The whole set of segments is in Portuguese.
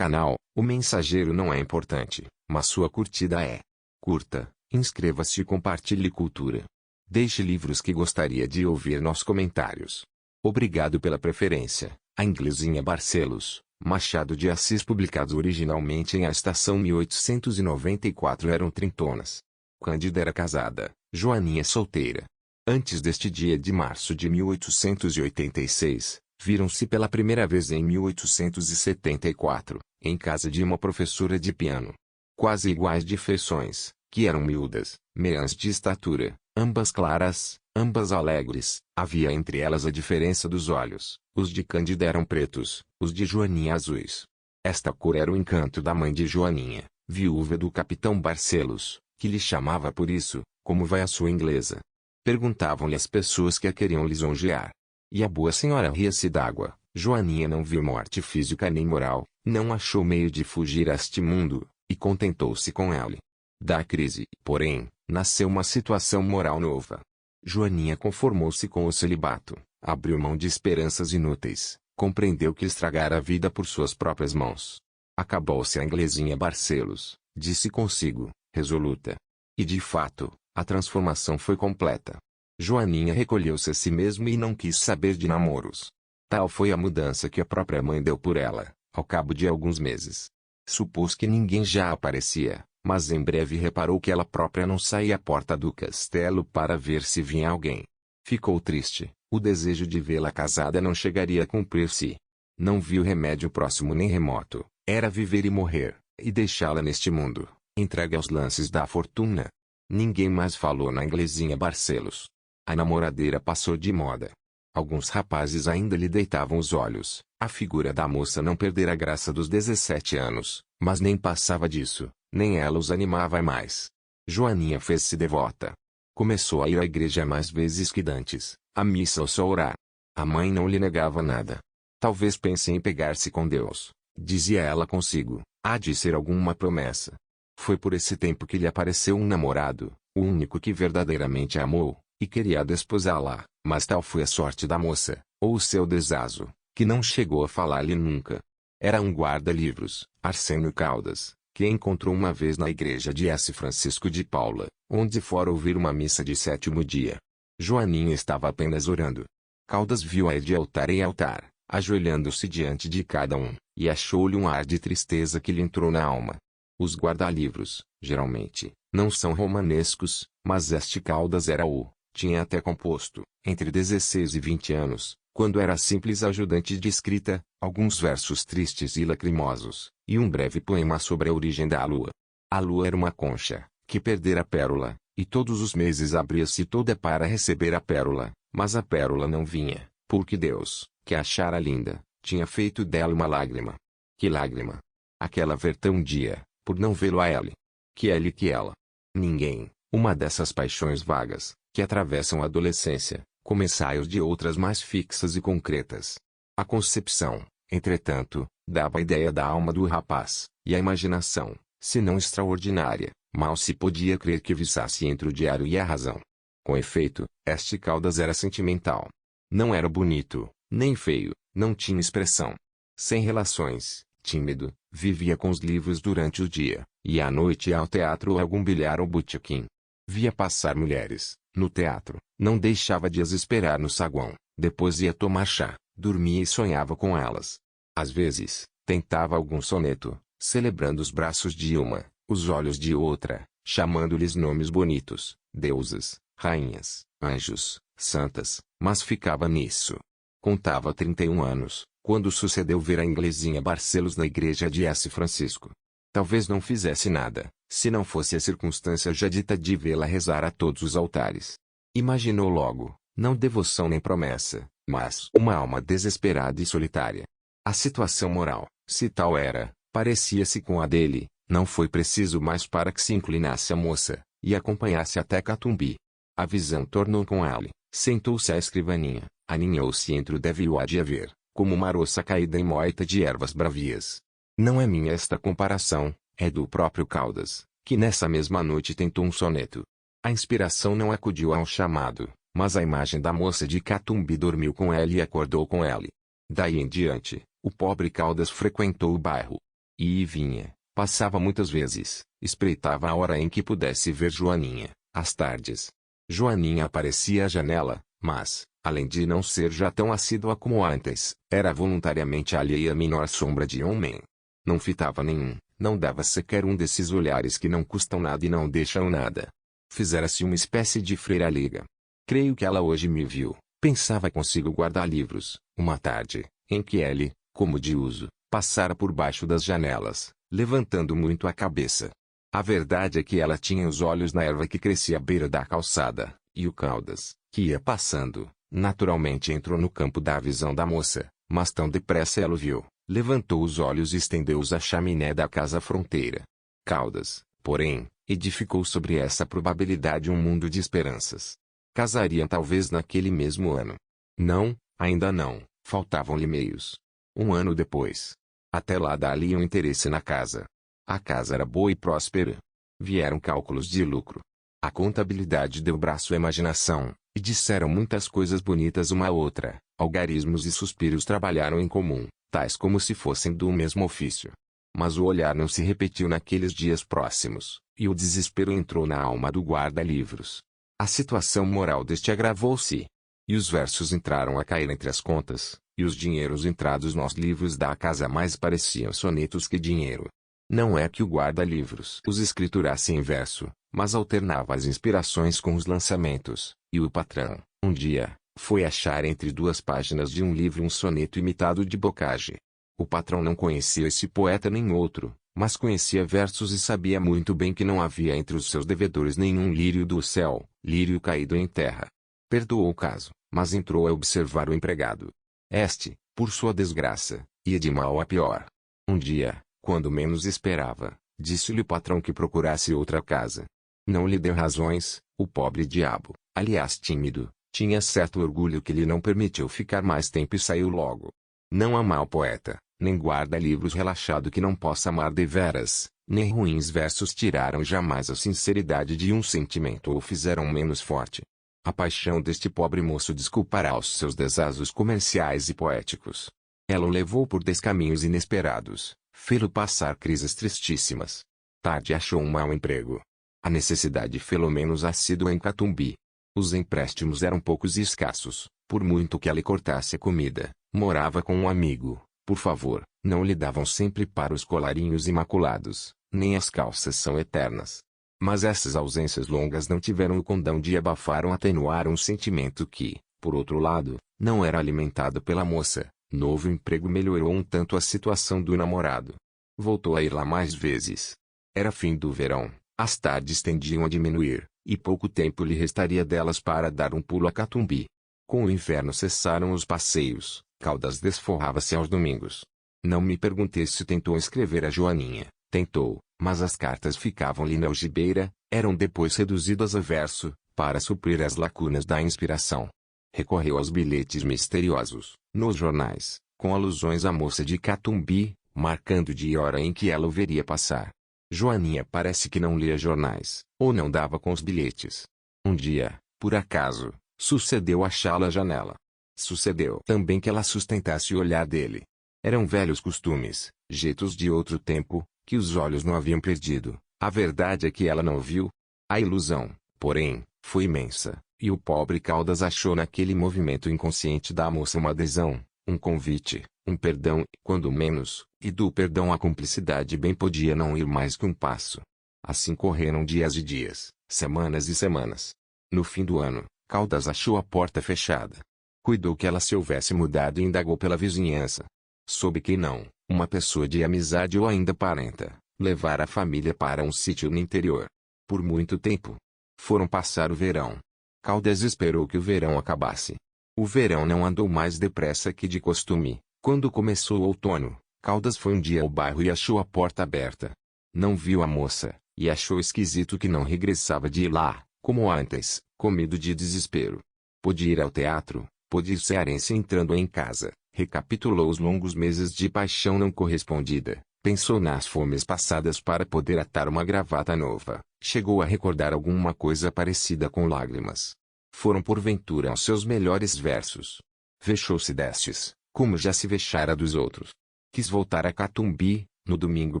canal, o mensageiro não é importante, mas sua curtida é. Curta, inscreva-se e compartilhe cultura. Deixe livros que gostaria de ouvir nos comentários. Obrigado pela preferência. A Inglesinha Barcelos, Machado de Assis, publicado originalmente em A Estação 1894, eram trintonas. Cândida era casada, Joaninha solteira. Antes deste dia de março de 1886, viram-se pela primeira vez em 1874, em casa de uma professora de piano. Quase iguais de feições, que eram miúdas, meãs de estatura, ambas claras, ambas alegres. Havia entre elas a diferença dos olhos. Os de Cândida eram pretos, os de Joaninha azuis. Esta cor era o encanto da mãe de Joaninha, viúva do capitão Barcelos, que lhe chamava por isso. Como vai a sua inglesa? Perguntavam-lhe as pessoas que a queriam lisonjear. E a boa senhora ria-se d'água. Joaninha não viu morte física nem moral, não achou meio de fugir a este mundo, e contentou-se com ela. Da crise, porém, nasceu uma situação moral nova. Joaninha conformou-se com o celibato, abriu mão de esperanças inúteis, compreendeu que estragara a vida por suas próprias mãos. Acabou-se a Inglesinha Barcelos, disse consigo, resoluta. E de fato, a transformação foi completa. Joaninha recolheu-se a si mesma e não quis saber de namoros. Tal foi a mudança que a própria mãe deu por ela, ao cabo de alguns meses. Supôs que ninguém já aparecia, mas em breve reparou que ela própria não saía à porta do castelo para ver se vinha alguém. Ficou triste, o desejo de vê-la casada não chegaria a cumprir-se. Não viu remédio próximo nem remoto, era viver e morrer, e deixá-la neste mundo, entregue aos lances da fortuna. Ninguém mais falou na Inglesinha Barcelos. A namoradeira passou de moda. Alguns rapazes ainda lhe deitavam os olhos. A figura da moça não perdera a graça dos 17 anos, mas nem passava disso, nem ela os animava mais. Joaninha fez-se devota. Começou a ir à igreja mais vezes que dantes, à missa ou só orar. A mãe não lhe negava nada. Talvez pense em pegar-se com Deus, dizia ela consigo, há de ser alguma promessa. Foi por esse tempo que lhe apareceu um namorado, o único que verdadeiramente a amou, e queria desposá-la, mas tal foi a sorte da moça, ou o seu desazo, que não chegou a falar-lhe nunca. Era um guarda-livros, Arsênio Caldas, que encontrou uma vez na igreja de S. Francisco de Paula, onde fora ouvir uma missa de 7º dia. Joaninha estava apenas orando. Caldas viu-a ir de altar em altar, ajoelhando-se diante de cada um, e achou-lhe um ar de tristeza que lhe entrou na alma. Os guarda-livros, geralmente, não são romanescos, mas este Caldas era tinha até composto, entre 16 e 20 anos, quando era simples ajudante de escrita, alguns versos tristes e lacrimosos, e um breve poema sobre a origem da lua. A lua era uma concha, que perdera a pérola, e todos os meses abria-se toda para receber a pérola, mas a pérola não vinha, porque Deus, que a achara linda, tinha feito dela uma lágrima. Que lágrima? Aquela verteu um dia, por não vê-lo a ele. Que ele e que ela. Ninguém, uma dessas paixões vagas, que atravessam a adolescência, como ensaios de outras mais fixas e concretas. A concepção, entretanto, dava a ideia da alma do rapaz, e a imaginação, se não extraordinária, mal se podia crer que viçasse entre o diário e a razão. Com efeito, este Caldas era sentimental. Não era bonito, nem feio, não tinha expressão. Sem relações, tímido, vivia com os livros durante o dia, e à noite ia ao teatro ou algum bilhar ou botequim. Via passar mulheres, no teatro, não deixava de as esperar no saguão, depois ia tomar chá, dormia e sonhava com elas. Às vezes, tentava algum soneto, celebrando os braços de uma, os olhos de outra, chamando-lhes nomes bonitos, deusas, rainhas, anjos, santas, mas ficava nisso. Contava 31 anos, quando sucedeu ver a Inglesinha Barcelos na igreja de S. Francisco. Talvez não fizesse nada, se não fosse a circunstância já dita de vê-la rezar a todos os altares. Imaginou logo, não devoção nem promessa, mas uma alma desesperada e solitária. A situação moral, se tal era, parecia-se com a dele. Não foi preciso mais para que se inclinasse a moça, e acompanhasse até Catumbi. A visão tornou com ele, sentou-se à escrivaninha, aninhou-se entre o deve e o há de haver, como uma roça caída em moita de ervas bravias. Não é minha esta comparação, é do próprio Caldas, que nessa mesma noite tentou um soneto. A inspiração não acudiu ao chamado, mas a imagem da moça de Catumbi dormiu com ele e acordou com ele. Daí em diante, o pobre Caldas frequentou o bairro. Ia e vinha, passava muitas vezes, espreitava a hora em que pudesse ver Joaninha, às tardes. Joaninha aparecia à janela, mas, além de não ser já tão assídua como antes, era voluntariamente alheia à menor sombra de homem. Não fitava nenhum, não dava sequer um desses olhares que não custam nada e não deixam nada. Fizera-se uma espécie de freira-liga. Creio que ela hoje me viu, pensava consigo guarda-livros, uma tarde, em que ele, como de uso, passara por baixo das janelas, levantando muito a cabeça. A verdade é que ela tinha os olhos na erva que crescia à beira da calçada, e o Caldas, que ia passando, naturalmente entrou no campo da visão da moça, mas tão depressa ela o viu, levantou os olhos e estendeu-os à chaminé da casa fronteira. Caldas, porém, edificou sobre essa probabilidade um mundo de esperanças. Casariam talvez naquele mesmo ano. Não, ainda não, faltavam-lhe meios. Um ano depois. Até lá dali um interesse na casa. A casa era boa e próspera. Vieram cálculos de lucro. A contabilidade deu braço à imaginação, e disseram muitas coisas bonitas uma à outra. Algarismos e suspiros trabalharam em comum, tais como se fossem do mesmo ofício. Mas o olhar não se repetiu naqueles dias próximos, e o desespero entrou na alma do guarda-livros. A situação moral deste agravou-se. E os versos entraram a cair entre as contas, e os dinheiros entrados nos livros da casa mais pareciam sonetos que dinheiro. Não é que o guarda-livros os escriturasse em verso, mas alternava as inspirações com os lançamentos, e o patrão, um dia, foi achar entre duas páginas de um livro um soneto imitado de Bocage. O patrão não conhecia esse poeta nem outro, mas conhecia versos e sabia muito bem que não havia entre os seus devedores nenhum lírio do céu, lírio caído em terra. Perdoou o caso, mas entrou a observar o empregado. Este, por sua desgraça, ia de mal a pior. Um dia, quando menos esperava, disse-lhe o patrão que procurasse outra casa. Não lhe deu razões, o pobre diabo, aliás tímido, tinha certo orgulho que lhe não permitiu ficar mais tempo e saiu logo. Não há mau poeta, nem guarda-livros relaxado que não possa amar deveras, nem ruins versos tiraram jamais a sinceridade de um sentimento ou o fizeram menos forte. A paixão deste pobre moço desculpará os seus desasos comerciais e poéticos. Ela o levou por descaminhos inesperados, fê-lo passar crises tristíssimas. Tarde achou um mau emprego. A necessidade fê-lo menos assíduo em Catumbi. Os empréstimos eram poucos e escassos, por muito que ela cortasse a comida, morava com um amigo. Por favor, não lhe davam sempre para os colarinhos imaculados, nem as calças são eternas. Mas essas ausências longas não tiveram o condão de abafar ou atenuar um sentimento que, por outro lado, não era alimentado pela moça. Novo emprego melhorou um tanto a situação do namorado. Voltou a ir lá mais vezes. Era fim do verão, as tardes tendiam a diminuir, e pouco tempo lhe restaria delas para dar um pulo a Catumbi. Com o inverno cessaram os passeios, Caldas desforrava-se aos domingos. Não me perguntei se tentou escrever a Joaninha. Tentou, mas as cartas ficavam-lhe na algibeira, eram depois reduzidas a verso, para suprir as lacunas da inspiração. Recorreu aos bilhetes misteriosos, nos jornais, com alusões à moça de Catumbi, marcando dia e hora em que ela o veria passar. Joaninha parece que não lia jornais, ou não dava com os bilhetes. Um dia, por acaso, sucedeu achá-la à janela. Sucedeu também que ela sustentasse o olhar dele. Eram velhos costumes, jeitos de outro tempo, que os olhos não haviam perdido. A verdade é que ela não viu. A ilusão, porém, foi imensa, e o pobre Caldas achou naquele movimento inconsciente da moça uma adesão, um convite, um perdão, quando menos, e do perdão à cumplicidade bem podia não ir mais que um passo. Assim correram dias e dias, semanas e semanas. No fim do ano, Caldas achou a porta fechada. Cuidou que ela se houvesse mudado e indagou pela vizinhança. Soube que não, uma pessoa de amizade ou ainda parenta, levara a família para um sítio no interior. Por muito tempo. Foram passar o verão. Caldas esperou que o verão acabasse. O verão não andou mais depressa que de costume. Quando começou o outono, Caldas foi um dia ao bairro e achou a porta aberta. Não viu a moça, e achou esquisito que não regressava de lá, como antes, comido de desespero. Pôde ir ao teatro, pôde ir cearense entrando em casa, recapitulou os longos meses de paixão não correspondida, pensou nas fomes passadas para poder atar uma gravata nova, chegou a recordar alguma coisa parecida com lágrimas. Foram porventura aos seus melhores versos. Vexou-se destes, como já se vexara dos outros. Quis voltar a Catumbi, no domingo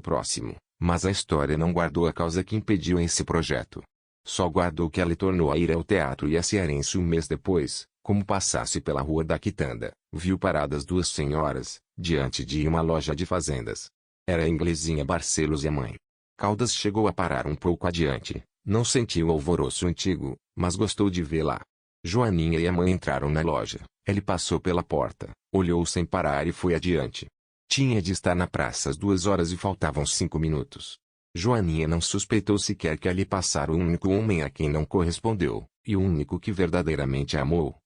próximo, mas a história não guardou a causa que impediu esse projeto. Só guardou que a lhe tornou a ir ao teatro e a Cearense um mês depois, como passasse pela rua da Quitanda, viu paradas duas senhoras, diante de uma loja de fazendas. Era a inglesinha Barcelos e a mãe. Caldas chegou a parar um pouco adiante, não sentiu o alvoroço antigo, mas gostou de vê-la. Joaninha e a mãe entraram na loja, ele passou pela porta, olhou sem parar e foi adiante. Tinha de estar na praça às 2 horas e faltavam 5 minutos. Joaninha não suspeitou sequer que ali passara o único homem a quem não correspondeu, e o único que verdadeiramente a amou.